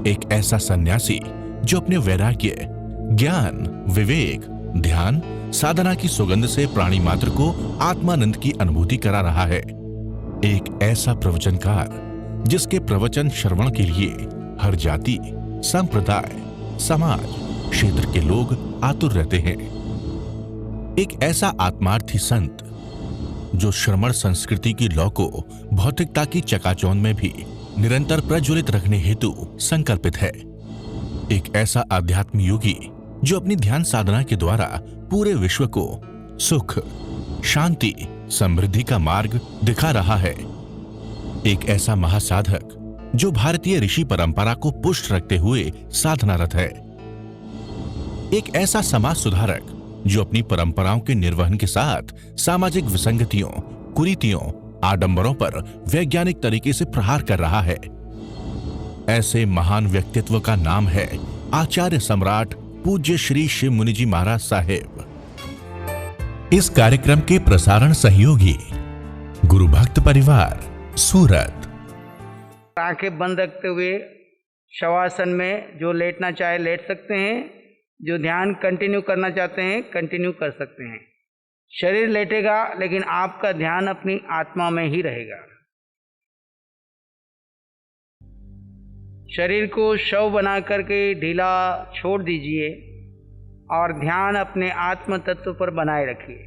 एक ऐसा सन्यासी जो अपने वैराग्य, ज्ञान, विवेक, ध्यान, साधना की सुगंध से प्राणी मात्र को आत्मानंद की अनुभूति करा रहा है। एक ऐसा प्रवचनकार जिसके प्रवचन श्रवण के लिए हर जाति, संप्रदाय, समाज, क्षेत्र के लोग आतुर रहते हैं। एक ऐसा आत्मार्थी संत जो श्रमण संस्कृति की लौ को भौतिकता की चकाचौंध में भी निरंतर प्रज्वलित रखने हेतु संकल्पित है। एक ऐसा आध्यात्म योगी जो अपनी ध्यान साधना के द्वारा पूरे विश्व को सुख, शांति, समृद्धि का मार्ग दिखा रहा है। एक ऐसा महासाधक जो भारतीय ऋषि परंपरा को पुष्ट रखते हुए साधनारत है। एक ऐसा समाज सुधारक जो अपनी परंपराओं के निर्वहन के साथ सामाजिक विसंगतियों, कुरीतियों, आडंबरों पर वैज्ञानिक तरीके से प्रहार कर रहा है। ऐसे महान व्यक्तित्व का नाम है आचार्य सम्राट पूज्य श्री शिव मुनि जी महाराज साहेब। इस कार्यक्रम के प्रसारण सहयोगी गुरु भक्त परिवार, सूरत। आंखें बंद रखते हुए शवासन में जो लेटना चाहे लेट सकते हैं, जो ध्यान कंटिन्यू करना चाहते हैं कंटिन्यू कर सकते हैं। शरीर लेटेगा लेकिन आपका ध्यान अपनी आत्मा में ही रहेगा। शरीर को शव बना करके ढीला छोड़ दीजिए और ध्यान अपने आत्म तत्व पर बनाए रखिए।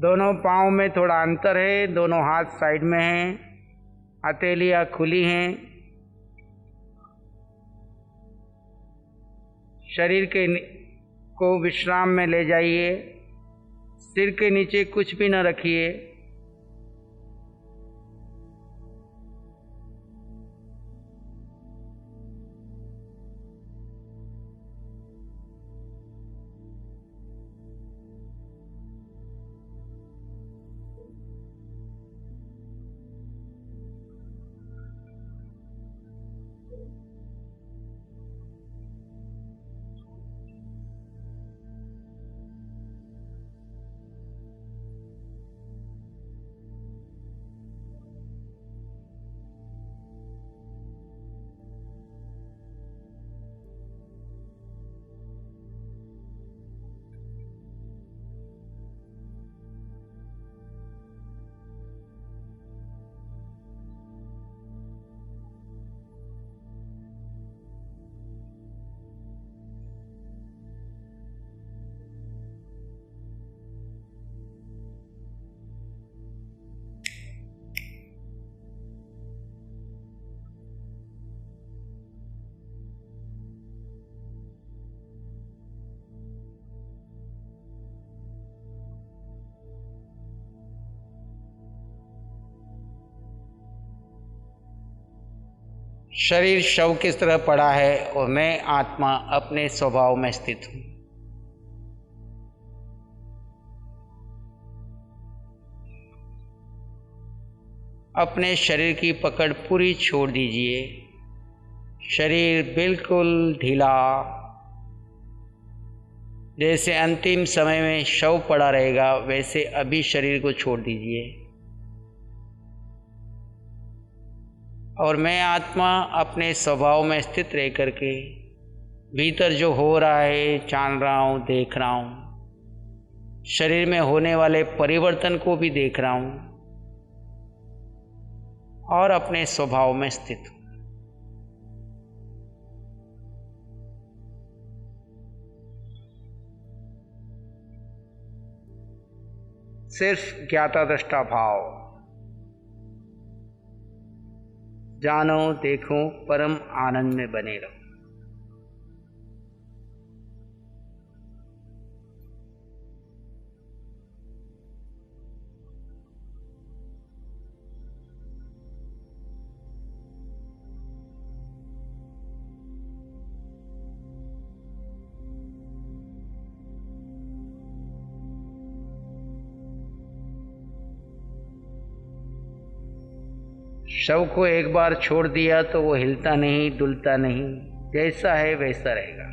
दोनों पाँव में थोड़ा अंतर है, दोनों हाथ साइड में हैं, हथेलियाँ खुली हैं। शरीर को विश्राम में ले जाइए। सिर के नीचे कुछ भी न रखिए। शरीर शव किस तरह पड़ा है और मैं आत्मा अपने स्वभाव में स्थित हूँ। अपने शरीर की पकड़ पूरी छोड़ दीजिए। शरीर बिल्कुल ढीला, जैसे अंतिम समय में शव पड़ा रहेगा वैसे अभी शरीर को छोड़ दीजिए। और मैं आत्मा अपने स्वभाव में स्थित रह करके भीतर जो हो रहा है जान रहा हूँ, देख रहा हूँ। शरीर में होने वाले परिवर्तन को भी देख रहा हूँ और अपने स्वभाव में स्थित हूँ। सिर्फ ज्ञाता दृष्टा भाव। जानो देखो परम आनंद में बने रहो। शव को एक बार छोड़ दिया तो वो हिलता नहीं, डुलता नहीं, जैसा है वैसा रहेगा।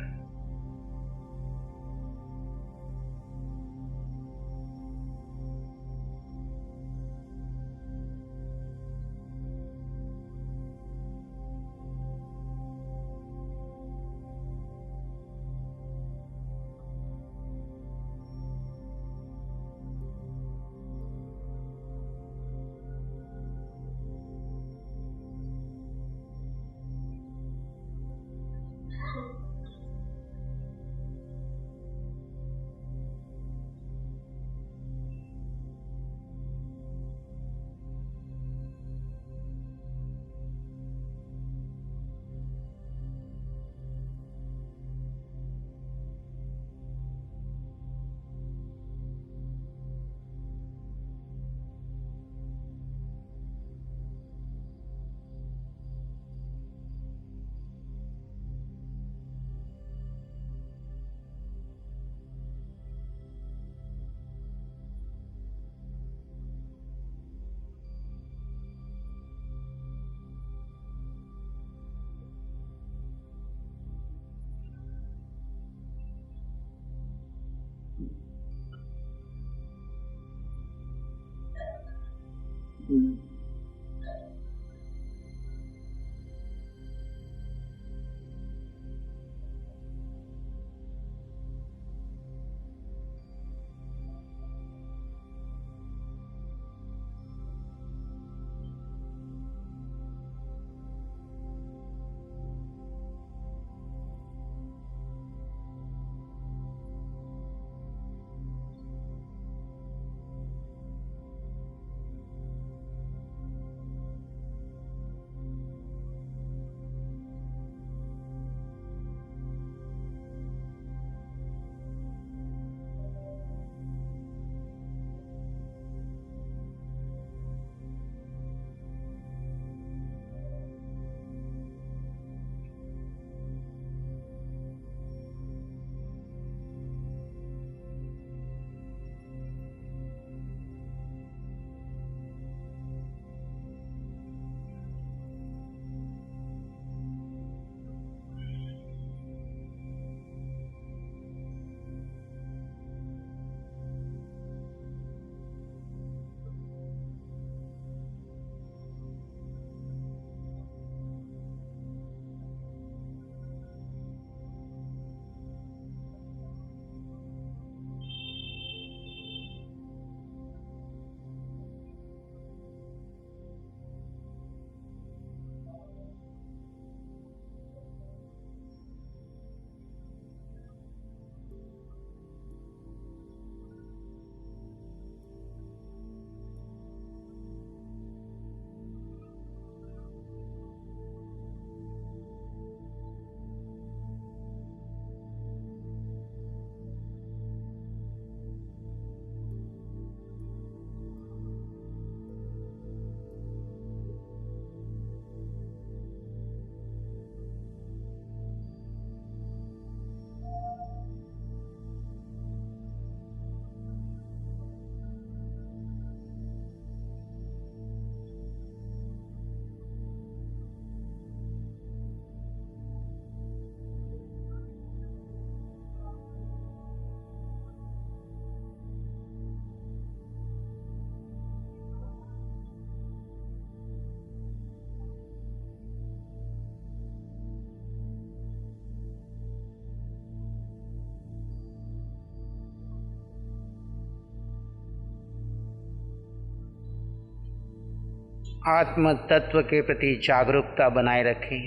आत्म तत्व के प्रति जागरूकता बनाए रखें।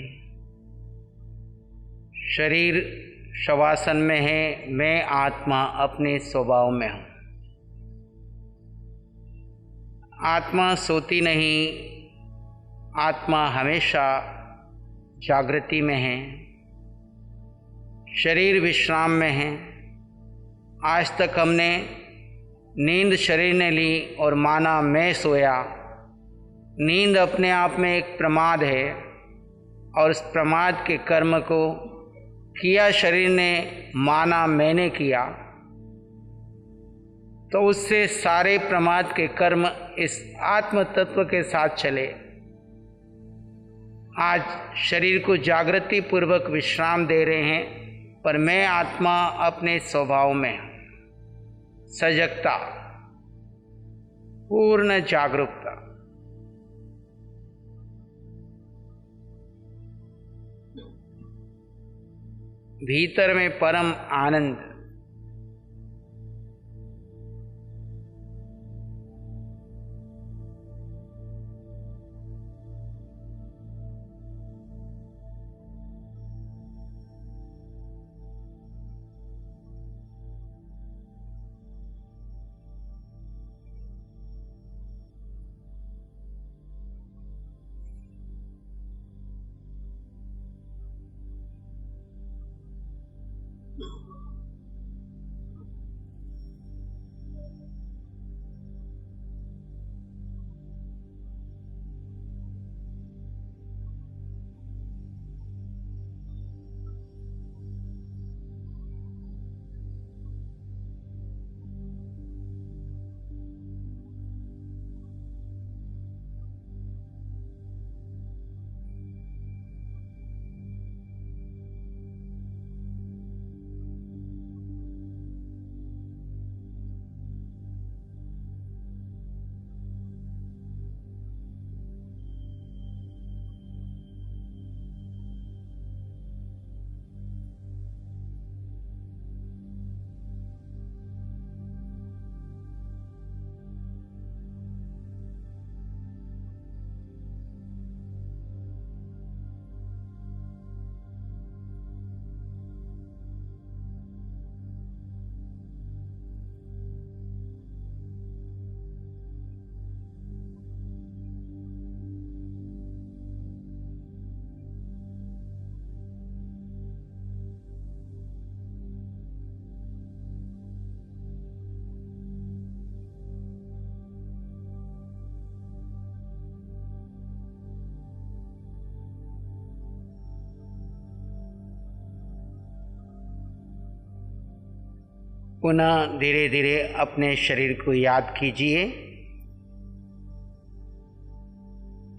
शरीर शवासन में है, मैं आत्मा अपने स्वभाव में हूँ। आत्मा सोती नहीं, आत्मा हमेशा जागृति में है। शरीर विश्राम में है। आज तक हमने नींद शरीर ने ली और माना मैं सोया। नींद अपने आप में एक प्रमाद है और उस प्रमाद के कर्म को किया शरीर ने, माना मैंने किया, तो उससे सारे प्रमाद के कर्म इस आत्म तत्व के साथ चले आज शरीर को जागृति पूर्वक विश्राम दे रहे हैं, पर मैं आत्मा अपने स्वभाव में सजगता, पूर्ण जागरूकता, भीतर में परम आनंद, पुनः धीरे धीरे अपने शरीर को याद कीजिए।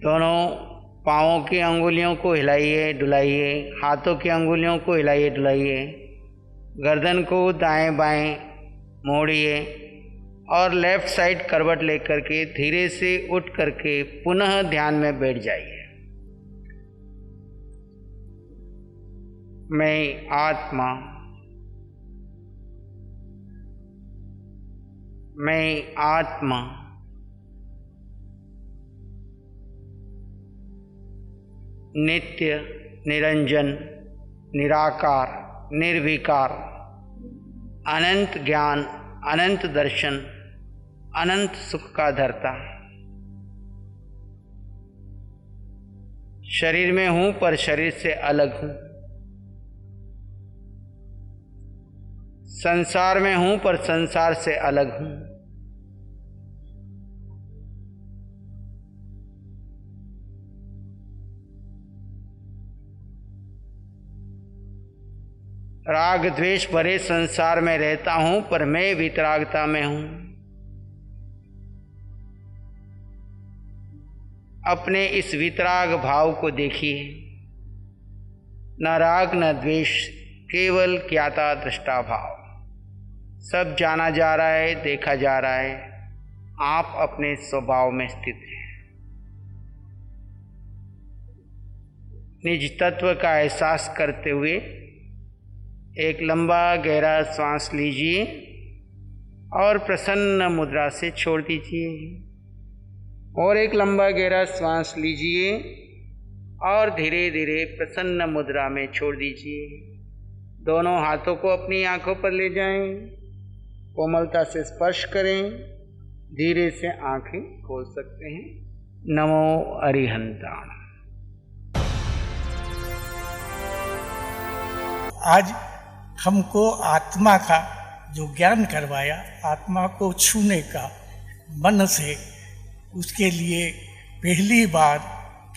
दोनों पाँवों की अंगुलियों को हिलाइए डुलाइए, हाथों की अंगुलियों को हिलाइए डुलाइए, गर्दन को दाएं बाएं मोड़िए और लेफ्ट साइड करवट लेकर के धीरे से उठ करके पुनः ध्यान में बैठ जाइए। मैं आत्मा, मैं आत्मा, नित्य, निरंजन, निराकार, निर्विकार, अनंत ज्ञान, अनंत दर्शन, अनंत सुख का धर्ता। शरीर में हूं पर शरीर से अलग हूं, संसार में हूं पर संसार से अलग हूं। राग द्वेष भरे संसार में रहता हूं पर मैं वितरागता में हूं। अपने इस वितराग भाव को देखिए, न राग न द्वेष, केवल ज्ञाता दृष्टा भाव। सब जाना जा रहा है, देखा जा रहा है, आप अपने स्वभाव में स्थित हैं। निज तत्व का एहसास करते हुए एक लंबा गहरा श्वास लीजिए और प्रसन्न मुद्रा से छोड़ दीजिए। और एक लंबा गहरा श्वास लीजिए और धीरे धीरे प्रसन्न मुद्रा में छोड़ दीजिए। दोनों हाथों को अपनी आंखों पर ले जाएं, कोमलता से स्पर्श करें, धीरे से आंखें खोल सकते हैं। नमो अरिहंताण। आज हमको आत्मा का जो ज्ञान करवाया, आत्मा को छूने का मन से, उसके लिए पहली बार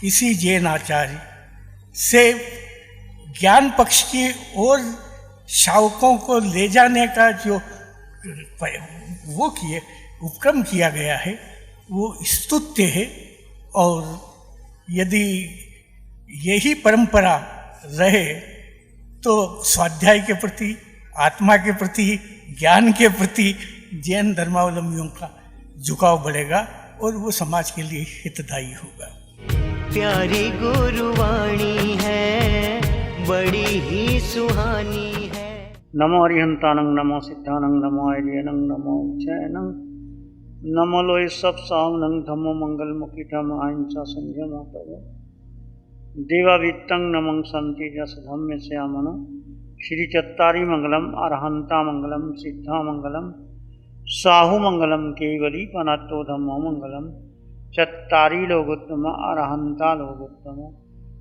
किसी जैन आचार्य से ज्ञान पक्ष की ओर शावकों को ले जाने का जो वो उपक्रम किया गया है, वो स्तुत्य है। और यदि यही परंपरा रहे तो स्वाध्याय के प्रति, आत्मा के प्रति, ज्ञान के प्रति जैन धर्मावलंबियों का झुकाव बढ़ेगा और वो समाज के लिए हितदायी होगा। प्यारी गुरुवाणी है, बड़ी ही सुहानी है। नमो अरिहंतानं, नमो सिद्धानं, नमो आर्यनं, नमो उच्चैनं, नमो लोय सब सावनं, धम्मो मंगलमुखी धम्म अहिंसा संयमो तव देवावित्तं नमं संति जस धम्म श्यामनो श्री चत्तारी मंगलम, अरहंता मंगलम, सिद्धा मंगलम, साहु मंगलम, केवली पनातो धम्मो मंगलम। चत्तारी लोगोत्तम, अरहंता लोगोत्तम,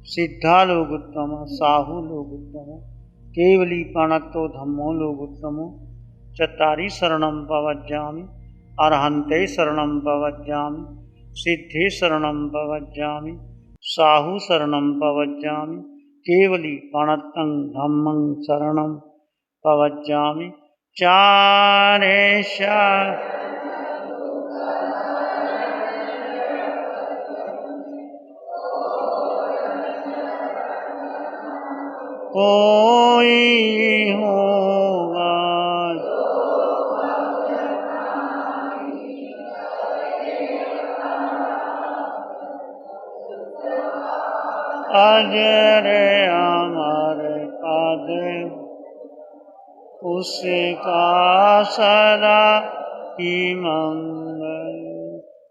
सिद्धा लोगोत्तम, साहु लोगोत्तम, केवली पनातो धम्मो लोगोत्तम। चत्तारी शरणं पवज्जामि, अरहंते शरणं पवज्जामि, सिद्धे शरणं पवज्जामि, साहु शरणं पवज्जामि, केवली पणतं धम्मं शरणं पवज्जामि। चारेश कोई होगा अजर अमर पद उसका सदा ही मंगल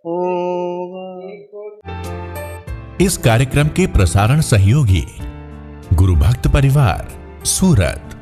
होगा। इस कार्यक्रम के प्रसारण सहयोगी गुरु भक्त परिवार, सूरत।